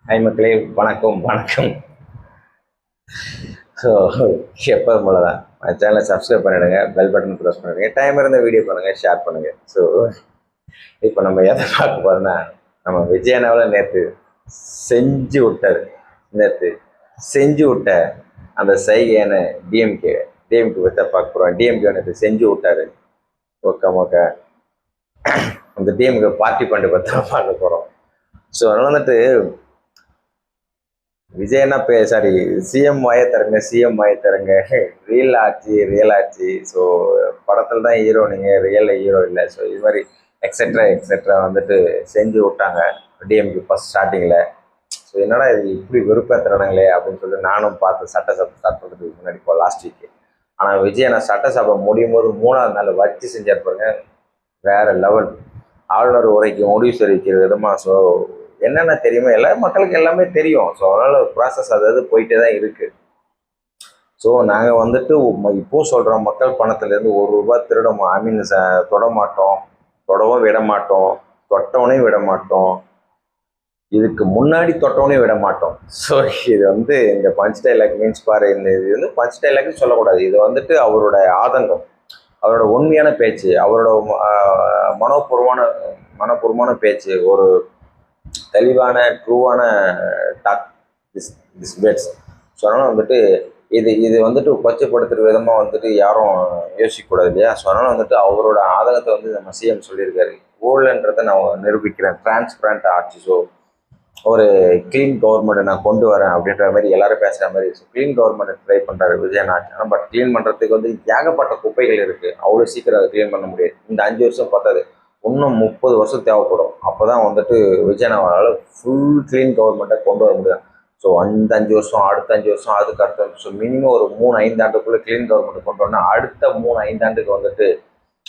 Hi மக்களே, வணக்கம் வணக்கம். ஸோ எப்போதும் போல தான் சேனலை சப்ஸ்கிரைப் பண்ணிவிடுங்க, பெல் பட்டன் ப்ரெஸ் பண்ணிவிடுங்க, டைம் இருந்த வீடியோ பண்ணுங்கள், ஷேர் பண்ணுங்கள். ஸோ இப்போ நம்ம எதை பார்க்க போகிறோம்னா, நம்ம விஜயனாவில் நேற்று செஞ்சு விட்டார். நேற்று செஞ்சு விட்ட அந்த சைகையான டிஎம்கே பற்றி பார்க்க போகிறோம். டிஎம்கே நேற்று செஞ்சு விட்டார். ஓகே ஓகே, அந்த டிஎம்கே பார்ட்டி பண்ணி பற்றி பார்க்க போகிறோம். ஸோ அதனால் வந்துட்டு விஜயனா சாரி, சிஎம் வாயை தருங்க, சிஎம் வாயை தருங்க, ரியல் ஆச்சு. ஸோ படத்தில் தான் ஹீரோ, நீங்கள் ரியலில் ஹீரோ இல்லை. ஸோ இது மாதிரி எக்ஸெட்ரா வந்துட்டு செஞ்சு விட்டாங்க டிஎம்கே ஃபஸ்ட் ஸ்டார்டிங்கில். ஸோ என்னடா இது இப்படி வெறுப்பேற்றுறானுங்களே அப்படின்னு சொல்லிட்டு நானும் பார்த்து சட்டசபை ஸ்டார்ட் பண்ணுறதுக்கு முன்னாடி இப்போ லாஸ்ட் வீக்கு. ஆனால் விஜயனா சட்டசபை முடியும் போது 3ஆவது நாள் வச்சு செஞ்சிருப்பாருங்க, வேறு லெவல். ஆளுநர் உரைக்கு முடிவு தெரிவிக்கிற விதமாக. ஸோ என்னென்ன தெரியுமோ எல்லா மக்களுக்கு எல்லாமே தெரியும். ஸோ அதனால் ப்ராசஸ் அதாவது போயிட்டே தான் இருக்குது. ஸோ நாங்கள் வந்துட்டு இப்போ சொல்கிறோம், மக்கள் பணத்துலேருந்து ₹1 தொட மாட்டோம், தொடவும் விட மாட்டோம், தொட்டவனையும் விட மாட்டோம், இதுக்கு முன்னாடி தொட்டவனையும் விட மாட்டோம். ஸோ இது வந்து இந்த பஞ்ச் டைலாக் மீன்ஸ் பாரு, இந்த இது வந்து பஞ்ச் டைலாக்னு சொல்லக்கூடாது. இது வந்துட்டு அவரோட ஆதங்கம், அவரோட உண்மையான பேச்சு, அவரோட மனப்பூர்வமான பேச்சு, ஒரு தெளிவான ட்ரூவான டாக் டிஸ்பேட்ஸ். ஸோ அதனால் வந்துட்டு இது வந்துட்டு கொச்சைப்படுத்துகிற விதமாக வந்துட்டு யாரும் யோசிக்கக்கூடாது இல்லையா. ஸோ அதனால் வந்துட்டு அவரோட ஆதங்கத்தை வந்து நம்ம சிஎம் சொல்லியிருக்காரு. ஊழல்ன்றதை நான் நிரூபிக்கிறேன், டிரான்ஸ்பரண்ட் ஆட்சி, ஸோ ஒரு க்ளீன் கவர்மெண்ட்டை நான் கொண்டு வரேன் அப்படின்ற மாதிரி எல்லாரும் பேசுகிற மாதிரி. ஸோ க்ளீன் கவர்மெண்ட்டை ட்ரை பண்ணுறாரு விஜயநாத். ஆனால் பட் க்ளீன் பண்ணுறதுக்கு வந்து ஏகப்பட்ட குப்பைகள் இருக்குது. அவ்வளோ சீக்கிரம் அதை க்ளீன் பண்ண முடியாது. இந்த 5 வருஷம் பார்த்தது, இன்னும் 30 வருஷம் தேவைப்படும். அப்போ தான் வந்துட்டு விஜயநாதால் ஃபுல் க்ளீன் கவர்மெண்ட்டை கொண்டு வர முடியும். ஸோ அந்த 5 வருஷம், அடுத்த 5 வருஷம், அதுக்கு அடுத்த வருஷம், மினிமம் ஒரு 3-5 ஆண்டுக்குள்ளே க்ளீன் கவர்மெண்ட் கொண்டு வரணும். அடுத்த 3-5 ஆண்டுக்கு வந்துட்டு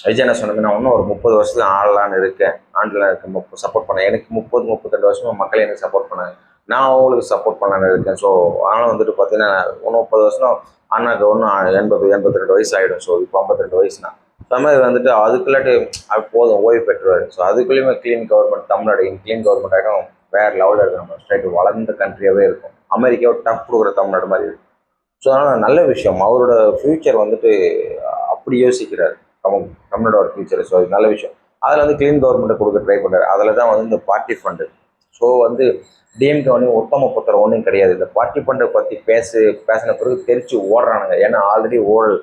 விஜயனா சொன்னது, நான் இன்னும் ஒரு 30 வருஷத்துல ஆளலான்னு இருக்கேன், சப்போர்ட் பண்ணேன். எனக்கு 30-32 வருஷமா மக்கள் எனக்கு சப்போர்ட் பண்ணாங்க, நான் அவங்களுக்கு சப்போர்ட் பண்ணலான்னு இருக்கேன். ஸோ அதனால் வந்துட்டு பார்த்தீங்கன்னா இன்னும் 30 வருஷம் அண்ணாக்கு ஒன்றும் 82 வயசு ஆகிடும். ஸோ இப்போ 52 வயசுனா மாதிரி வந்துட்டு அதுக்குள்ளாட்டு போதும், ஓய்வு பெற்றுவார். ஸோ அதுக்குள்ளேயுமே clean government, Tamil Nadu clean government ஆகிடும். வேறு லெவலில் இருக்குது. நம்ம ஸ்டேட் வளர்ந்த கண்ட்ரியாகவே இருக்கும். அமெரிக்காவை டஃப் கொடுக்குற தமிழ்நாடு மாதிரி இருக்கும். ஸோ அதனால் நல்ல விஷயம். அவரோட ஃப்யூச்சர் வந்துட்டு அப்படி யோசிக்கிறார், தமிழ்நாடோட ஃபியூச்சர். ஸோ அது நல்ல விஷயம். அதில் வந்து க்ளீன் கவர்மெண்ட்டை கொடுக்க ட்ரை பண்ணுறாரு. அதில் தான் வந்து இந்த பார்ட்டி ஃபண்டு. ஸோ வந்து டிஎம்கே வந்து உத்தம புத்திரம் ஒன்றும் கிடையாது. இந்த பார்ட்டி ஃபண்டை பற்றி பேசின பிறகு தெரிச்சு ஓடுறானுங்க. ஏன்னா ஆல்ரெடி ஊழல்,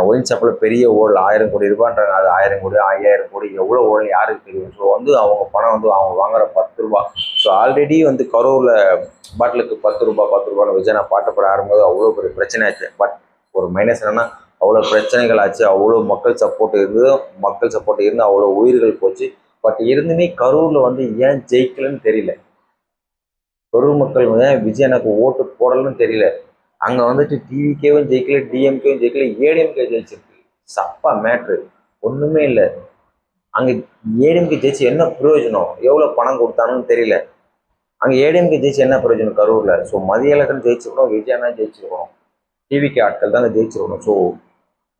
ஒயின் ஷாப்பில் பெரிய ஊழல், 1000 கோடி ரூபான்றாங்க. அது 1000 கோடி 5000 கோடி எவ்வளோ ஊழல் யாருக்கு தெரியும். ஸோ வந்து அவங்க பணம் வந்து அவங்க வாங்குற ₹10. ஸோ ஆல்ரெடி வந்து கரூரில் பாட்டிலுக்கு ₹10 விஜயனா பாட்டு போட ஆரம்பிச்சு அவ்வளோ பெரிய பிரச்சனை ஆச்சு. பட் ஒரு மைனஸ் என்னென்னா, அவ்வளோ பிரச்சனைகள் ஆச்சு, அவ்வளோ மக்கள் சப்போர்ட் இருந்து அவ்வளோ உயிர்கள் போச்சு. பட் இருந்துமே கரூரில் வந்து ஏன் ஜெயிக்கலன்னு தெரியல. கரூர் மக்கள் ஏன் விஜயனுக்கு ஓட்டு போடலன்னு தெரியல. அங்கே வந்துட்டு டிவிகேவும் ஜெயிக்கல, டிஎம்கேவும் ஜெயிக்கல, ஏடிஎம்கே ஜெயிச்சிருக்கு. சப்பா மேட்ரு ஒன்றுமே இல்லை. அங்கே ஏடிஎம்கே ஜெயிச்சு என்ன பிரயோஜனம், எவ்வளோ பணம் கொடுத்தானுன்னு தெரியல. அங்கே ஏடிஎம்கே ஜெயிச்சு என்ன பிரயோஜனம் கரூரில். ஸோ மதிய இலக்கணம் ஜெயிச்சிருக்கணும், விஜயனா ஜெயிச்சிருக்கணும், டிவிகே ஆட்கள் தான் ஜெயிச்சிருக்கணும். ஸோ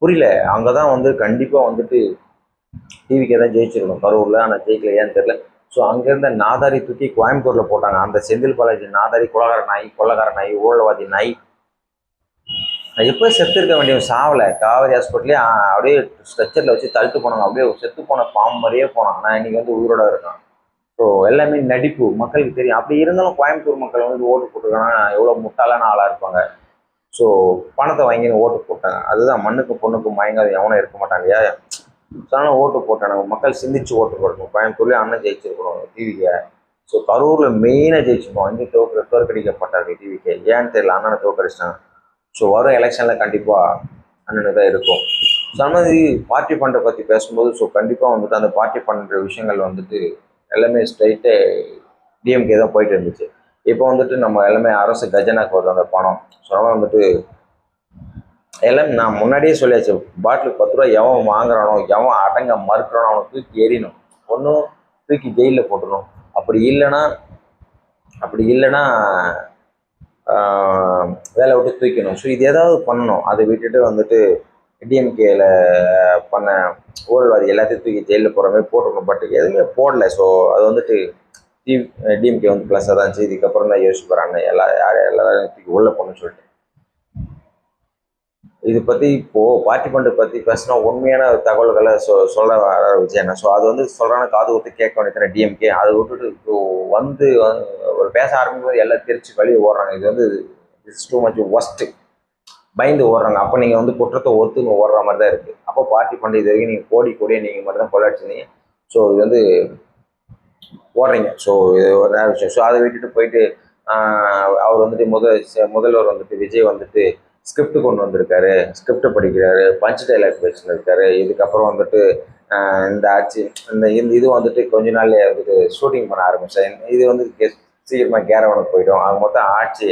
புரியல. அங்கே தான் வந்து கண்டிப்பாக வந்துட்டு டிவிக்கே தான் ஜெயிச்சிருக்கணும் கரூரில். ஆனால் ஜெயிக்கல, ஏன்னு தெரியல. ஸோ அங்கேருந்த நாதாரி தூக்கி கோயம்புத்தூரில் போட்டாங்க. அந்த செந்தில் பாலாஜி நாதாரி கொள்ளக்கார நாய், ஊழல்வாதி நாய் எப்போ செத்து இருக்க வேண்டிய சாவலை. காவேரி ஹாஸ்பிட்டலே அப்படியே ஸ்ட்ரெச்சரில் வச்சு தள்ளிட்டு போனாங்க. அப்படியே செத்து போன பாம்பு மாதிரியே போனான். ஆனால் இன்னைக்கு வந்து உயிரோட இருக்கான். ஸோ எல்லாமே நடிப்பு, மக்களுக்கு தெரியும். அப்படி இருந்தாலும் கோயம்புத்தூர் மக்கள் வந்து ஓட்டு போட்டுருக்காங்கன்னா எவ்வளோ முட்டாளான ஆளாக இருப்பாங்க. ஸோ பணத்தை வாங்கின்னு ஓட்டு போட்டாங்க. அதுதான் மண்ணுக்கு பொண்ணுக்கு மயங்காத எவனும் இருக்க மாட்டாங்க. அதனால் ஓட்டு போட்டாங்க. மக்கள் சிந்திச்சு ஓட்டு போடணும். கோயம்புத்தூர்லேயே அண்ணன் ஜெயிச்சிருக்கணும் டிவிக்கே. ஸோ கரூரில் மெயினாக ஜெயிச்சிருக்கோம். வந்து தோற்கடிக்கப்பட்டார்கள் டிவிக்கே. ஏன்னு தெரியல, அண்ணனை தோற்கடிச்சிட்டாங்க. ஸோ வரும் எலெக்ஷனில் கண்டிப்பாக அண்ணனுக்கு தான் இருக்கும். ஸோ அந்த மாதிரி பார்ட்டி ஃபண்டை பற்றி பேசும்போது, ஸோ கண்டிப்பாக வந்துட்டு அந்த பார்ட்டி ஃபண்ட் விஷயங்கள் வந்துட்டு எல்லாமே ஸ்ட்ரைட்டு டிஎம்கே தான் போயிட்டு இருந்துச்சு. இப்போ வந்துட்டு நம்ம எல்லாமே அரசு கஜனாக்கு வருது அந்த பணம். ஸோ அதனால் வந்துட்டு எல்லாம் நான் முன்னாடியே சொல்லியாச்சு, பாட்டிலுக்கு ₹10 எவன் வாங்குறானோ, எவன் அடங்க மறுக்கிறானோ அவனை தூக்கி எறியணும், ஒன்றும் தூக்கி ஜெயிலில் போட்டுடணும். அப்படி இல்லைன்னா வேலை விட்டு தூக்கணும். ஸோ இது ஏதாவது பண்ணணும். அதை விட்டுட்டு வந்துட்டு டிஎம்கேல பண்ண ஊழல்வாதி எல்லாத்தையும் தூக்கி ஜெயிலில் போகிற மாதிரி போட்டுருக்கணும். பட் எதுவுமே போடலை. ஸோ அது வந்துட்டு டிஎம்கே வந்து ப்ளஸ்ஸாக தான் இருந்துச்சு. இதுக்கப்புறம் தான் யோசிப்பாரு எல்லாரும் உள்ள போகணும்னு சொல்லிட்டு. இது பற்றி இப்போது பார்ட்டி ஃபண்டை பற்றி பேசினா உண்மையான தகவல்களை சொல்ல வர விஜயண்ணா. ஸோ அது வந்து சொல்கிறாங்க, காது ஊற்றி கேட்க வேண்டியது டிஎம்கே. அதை விட்டுட்டு இப்போ வந்து ஒரு பேச ஆரம்பிக்கும்போது எல்லாம் தெரிச்சு வெளியே ஓடுறாங்க. இது வந்து இட்ஸ் டூ மச் ஒஸ்ட்டு. பயந்து ஓடுறாங்க. அப்போ நீங்கள் வந்து குற்றத்தை ஒத்துங்க ஓடுற மாதிரி தான் இருக்குது. அப்போ பார்ட்டி ஃபண்டு இது வரைக்கும் நீங்கள் கோடியே நீங்கள் மட்டும் தான் கொள்ளாடிச்சிருந்தீங்க. ஸோ இது வந்து ஓடுறீங்க. ஸோ இது ஒரு நல்ல விஷயம். ஸோ அதை விட்டுட்டு போயிட்டு அவர் வந்துட்டு முதல்வர் வந்துட்டு விஜய் வந்துட்டு ஸ்கிரிப்ட் கொண்டு வந்திருக்காரு, ஸ்கிரிப்ட் படிக்கிறாரு, பஞ்ச் டைலாக் பேசின்னு இருக்காரு. இதுக்கப்புறம் வந்துட்டு இந்த ஆட்சி இது வந்துட்டு கொஞ்ச நாள்ல வந்துட்டு ஷூட்டிங் பண்ண ஆரம்பிச்சேன். இது வந்து சீக்கிரமாக கேரவனுக்கு போயிடும். அவங்க மொத்தம் ஆட்சி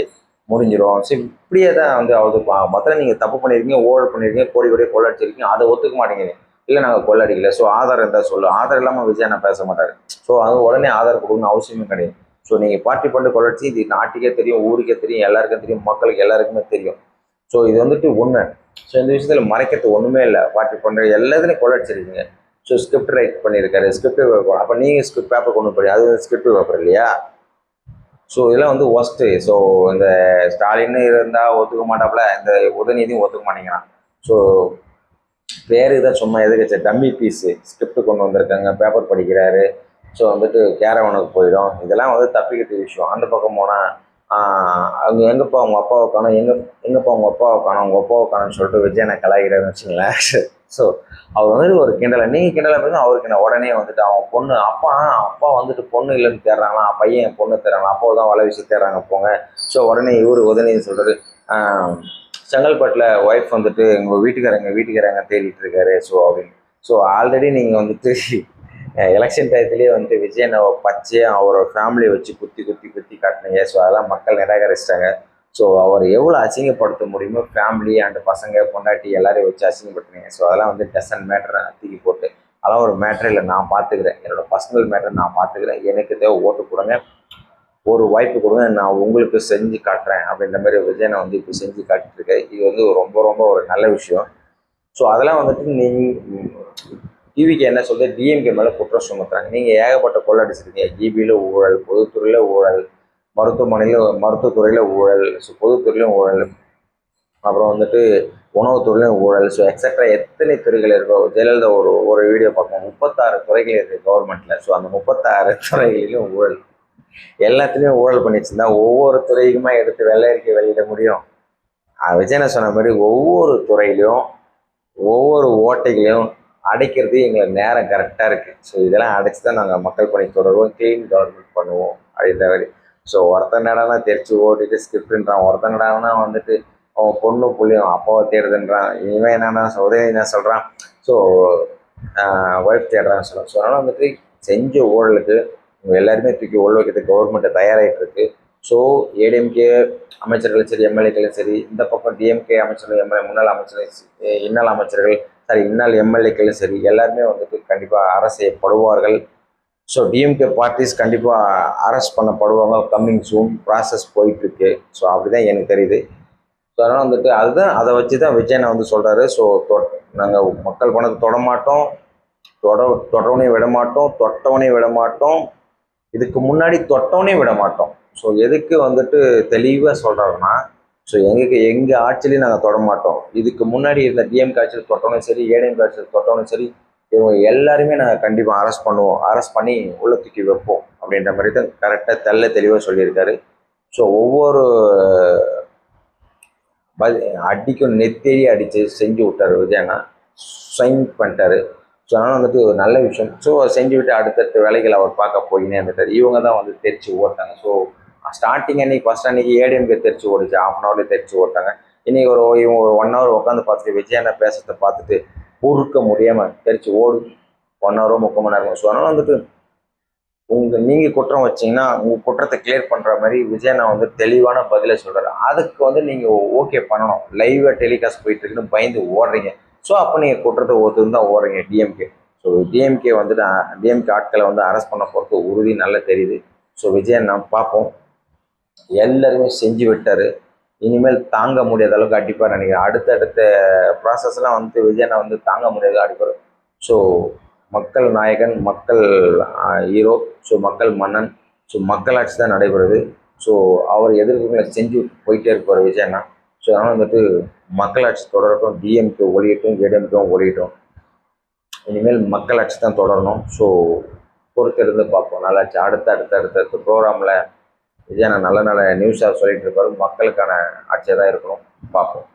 முடிஞ்சிடும். சரி, இப்படியே தான் வந்து அவரு மொத்தம் நீங்கள் தப்பு பண்ணியிருக்கீங்க, ஊழல் பண்ணியிருக்கீங்க, கோடி கொள்ளடிச்சிருக்கீங்க, அதை ஒத்துக்க மாட்டேங்குது. இல்லை நாங்கள் கொள்ளடிக்கல. ஸோ ஆதாரம் இருந்தால் சொல்லு. ஆதாரம் இல்லாமல் விஜய் நான் பேச மாட்டார். ஸோ அது உடனே ஆதாரம் கொடுக்கணும்னு அவசியமே கிடையாது. ஸோ நீங்கள் பார்ட்டி ஃபண்டு கொள்ளடிச்சு இது நாட்டுக்கே தெரியும், ஊருக்கே தெரியும், எல்லாருக்கும் தெரியும், மக்களுக்கு எல்லாருக்குமே தெரியும். ஸோ இது வந்துட்டு உண்மை. ஸோ இந்த விஷயத்தில் மறைக்கிறது ஒன்றுமே இல்லை. பார்ட்டி ஃபண்டு எல்லாத்துலேயும் கொள்ளடிச்சிருக்கீங்க. ஸோ ஸ்கிரிப்ட் ரைட் பண்ணியிருக்காரு, ஸ்கிரிப்ட் பேப்பர். அப்போ நீங்கள் ஸ்கிரிப்ட் பேப்பர் கொண்டு போய் அது ஸ்கிரிப்ட் பேப்பர் இல்லையா? ஸோ இதெல்லாம் வந்து ஒஸ்ட்டு. ஸோ இந்த ஸ்டாலின் இருந்தால் ஒத்துக்க மாட்டாப்புல, இந்த உதயநிதியும் ஒத்துக்க மாட்டேங்கிறான். ஸோ பேருக்கு தான் சும்மா எதுக்கு டம்மி பீஸு ஸ்கிரிப்ட் கொண்டு வந்திருக்காங்க, பேப்பர் படிக்கிறாரு. ஸோ வந்துட்டு கேரவனுக்கு போயிடும். இதெல்லாம் வந்து தப்பிக்கிற விஷயம். அந்த பக்கம் போனால் அவங்க எங்கப்பா அவங்க அப்பாவை காணும், எங்கப்பா அவங்க அப்பாவை காணும், அவங்க அப்பாவை காணும்னு சொல்லிட்டு விஜய் நான் கலாய்க்கிறேன்னு வச்சுங்களேன். ஸோ அவர் வந்துட்டு ஒரு கிண்டலை நீங்கள் கிண்டலை பேசும், அவருக்கு நான் உடனே வந்துட்டு அவன் பொண்ணு அப்பா வந்துட்டு பொண்ணு இல்லைன்னு தேடுறாங்களா, பையன் பொண்ணு தேடுறாங்களா, அப்பாவை தான் வலை வீசி தேடுறாங்க போங்க. ஸோ உடனே இவர் உதயநிதி சொல்கிறது, செங்கல்பட்டில் ஒய்ஃப் வந்துட்டு எங்கள் வீட்டுக்காரங்க தேடிட்டு இருக்காரு. ஸோ அப்படின்னு. ஸோ ஆல்ரெடி நீங்கள் வந்துட்டு எலெக்ஷன் டயத்துலேயே வந்துட்டு விஜயனை பச்சையாக அவரோட ஃபேமிலியை வச்சு குத்தி காட்டினீங்க. ஸோ அதெல்லாம் மக்கள் நிராகரிச்சிட்டாங்க. ஸோ அவர் எவ்வளோ அசிங்கப்படுத்த முடியுமோ ஃபேமிலி அண்ட் பசங்க பொண்டாட்டி எல்லாரையும் வச்சு அசிங்கப்படுத்தினீங்க. ஸோ அதெல்லாம் வந்து டசன் மேட்டரை தூக்கி போட்டு அதெல்லாம் ஒரு மேட்டர் இல்லை, நான் பார்த்துக்கிறேன், என்னோடய பர்சனல் மேட்டர் நான் பார்த்துக்கிறேன், எனக்கு தேவை ஓட்டு கொடுங்க, ஒரு வாய்ப்பு கொடுங்க, நான் உங்களுக்கு செஞ்சு காட்டுறேன் அப்படின்ற மாதிரி விஜயனை வந்து இப்போ செஞ்சு காட்டிட்டுருக்கேன். இது வந்து ரொம்ப ஒரு நல்ல விஷயம். ஸோ அதெல்லாம் வந்துட்டு டிவிக்கு என்ன சொல்லுது, டிஎம்கே மேலே குற்றம் சுமத்துறாங்க. நீங்கள் ஏகப்பட்ட கொள்ளடிச்சிருக்கீங்க. ஜிபியில் ஊழல், பொதுத்துறையில் ஊழல், மருத்துவத்துறையில் ஊழல், ஸோ பொதுத்துறையிலும் ஊழல், அப்புறம் வந்துட்டு உணவுத்துறையிலும் ஊழல். ஸோ எக்ஸட்ரா எத்தனை துறைகள் இருக்கோ. ஜெயலலிதா ஒரு வீடியோ பார்ப்போம், 36 துறைகள் இருக்குது கவர்மெண்ட்டில். ஸோ அந்த 36 துறைகளிலும் ஊழல். எல்லாத்துலேயும் ஊழல் பண்ணி வச்சுருந்தா ஒவ்வொரு துறைக்குமா எடுத்து வெள்ளை அறிக்கை வெளியிட முடியும்? விஜயனை சொன்ன மாதிரி ஒவ்வொரு துறையிலையும் ஒவ்வொரு ஓட்டைகளையும் அடைக்கிறது எங்களுக்கு நேரம் கரெக்டாக இருக்குது. ஸோ இதெல்லாம் அடைச்சி தான் நாங்கள் மக்கள் பணி தொடர்வோம், க்ளீன் கவர்மெண்ட் பண்ணுவோம் அப்படின்ற மாதிரி. ஸோ ஒருத்தன் நடனா தெரிச்சு ஓட்டிட்டு ஸ்கிரிப்டுன்றான், ஒருத்தன் நடனா வந்துட்டு அவன் பொண்ணு புள்ளியும் அப்பாவை தேடுதுன்றான், இவன் என்னன்னா உதவி என்ன சொல்கிறான், ஸோ ஒய்ஃப் தேடுறான்னு சொல்கிறான். ஸோ அதனால் வந்துட்டு செஞ்ச ஊழலுக்கு எல்லாருமே தூக்கி உள்ள வைக்கிறதுக்கு கவர்மெண்ட்டை தயாராகிட்டு இருக்கு. ஸோ ஏடிஎம்கே அமைச்சர்களும் சரி, எம்எல்ஏக்களும் சரி, இந்த பக்கம் டிஎம்கே அமைச்சர்கள், முன்னாள் அமைச்சர்கள், இன்னால் எம்எல்ஏக்களும் சரி, எல்லாருமே வந்துட்டு கண்டிப்பாக அரசு செய்யப்படுவார்கள். ஸோ டிஎம்கே பார்ட்டிஸ் கண்டிப்பாக அரெஸ்ட் பண்ணப்படுவாங்க. கம்மிங் சூன் ப்ராசஸ் போயிட்டுருக்கு. ஸோ அப்படி தான் எனக்கு தெரியுது. ஸோ அதனால் வந்துட்டு அதை வச்சு தான் விஜயனை வந்து சொல்கிறாரு. ஸோ நாங்கள் மக்கள் பணத்தை தொடமாட்டோம், தொடவனையும் விட மாட்டோம், தொட்டவனையும் விட மாட்டோம், இதுக்கு முன்னாடி தொட்டவனையும் விட மாட்டோம். ஸோ எதுக்கு வந்துட்டு தெளிவாக சொல்கிறாருன்னா, ஸோ எங்கள் ஆட்சியிலையும் நாங்கள் தொட மாட்டோம், இதுக்கு முன்னாடி இருந்த டிஎம்கே ஆட்சியில் தொட்டவனும் சரி, ஏடிஎம்கே ஆட்சியில் தொட்டவனும் சரி, இவங்க எல்லாருமே நாங்கள் கண்டிப்பாக அரெஸ்ட் பண்ணி உள்ள தூக்கி வைப்போம் அப்படின்ற மாதிரி தான் கரெக்டாக தெளிவாக சொல்லியிருக்காரு. ஸோ ஒவ்வொரு அடிக்கும் நெத்தேறி அடித்து செஞ்சு விட்டார் விஜயண்ணா, சைன் பண்ணிட்டாரு. ஸோ அதனால் வந்துட்டு ஒரு நல்ல விஷயம். ஸோ செஞ்சு விட்டு அடுத்தடுத்த வேலைகள் அவர் பார்க்க போயினே இருந்துட்டார். இவங்க தான் வந்து தெரிச்சு ஓட்டாங்க. ஸோ ஸ்டார்டிங் ஃபஸ்ட் அன்னைக்கு ஏடிஎம்கே தெரிச்சு ஓடிச்சு, 1/2 hourலேயே தெரிச்சு ஓட்டாங்க. இன்றைக்கி இவங்க ஒரு 1 hour உட்காந்து பார்த்துட்டு விஜயண்ணா பேசுறதை பார்த்துட்டு பொறுக்க முடியாமல் தெரிச்சு ஓடு 1 hour 3/4 மணி நேரம். ஸோ அதனால் வந்துட்டு நீங்கள் குற்றம் வச்சிங்கன்னா உங்கள் குற்றத்தை கிளியர் பண்ணுற மாதிரி விஜயண்ணா வந்து தெளிவான பதிலை சொல்கிறாரு. அதுக்கு வந்து நீங்கள் ஓகே பண்ணணும். லைவாக டெலிகாஸ்ட் போயிட்டு இருக்குன்னு பயந்து ஓடுறீங்க. ஸோ அப்போ நீங்கள் குற்றத்தை ஒத்துன்னு தான் ஓடுறீங்க டிஎம்கே. ஸோ டிஎம்கே வந்துட்டு டிஎம்கே ஆட்களை வந்து அரெஸ்ட் பண்ண போகிறது உறுதி நல்லா தெரியுது. ஸோ விஜயண்ணா பார்ப்போம், எல்லாருமே செஞ்சு விட்டார். இனிமேல் தாங்க முடியாத அளவுக்கு அடிப்பார் நினைக்கிறேன். அடுத்தடுத்த ப்ராசஸ்லாம் வந்து விஜயண்ணா வந்து தாங்க முடியாத அடிப்பார். ஸோ மக்கள் நாயகன், மக்கள் ஹீரோ, ஸோ மக்கள் மன்னன், ஸோ மக்களாட்சி தான் நடைபெறுது. ஸோ அவர் எதிர்ப்புகளை செஞ்சு போயிட்டே இருப்பார் விஜயண்ணா. ஸோ அதனால் வந்துட்டு மக்களாட்சி தொடரட்டும், டிஎம்கே ஒழியட்டும், ஏடிஎம்கே ஒழியட்டும். இனிமேல் மக்களாட்சி தான் தொடரணும். ஸோ பொறுத்திருந்து பார்ப்போம். நல்லாச்சு. அடுத்த ப்ரோக்ராமில் விஜயண்ணா நல்ல நல்ல நியூஸாக சொல்லிட்டு இருப்பார். மக்களுக்கான ஆட்சியாக தான் இருக்கணும். பார்ப்போம்.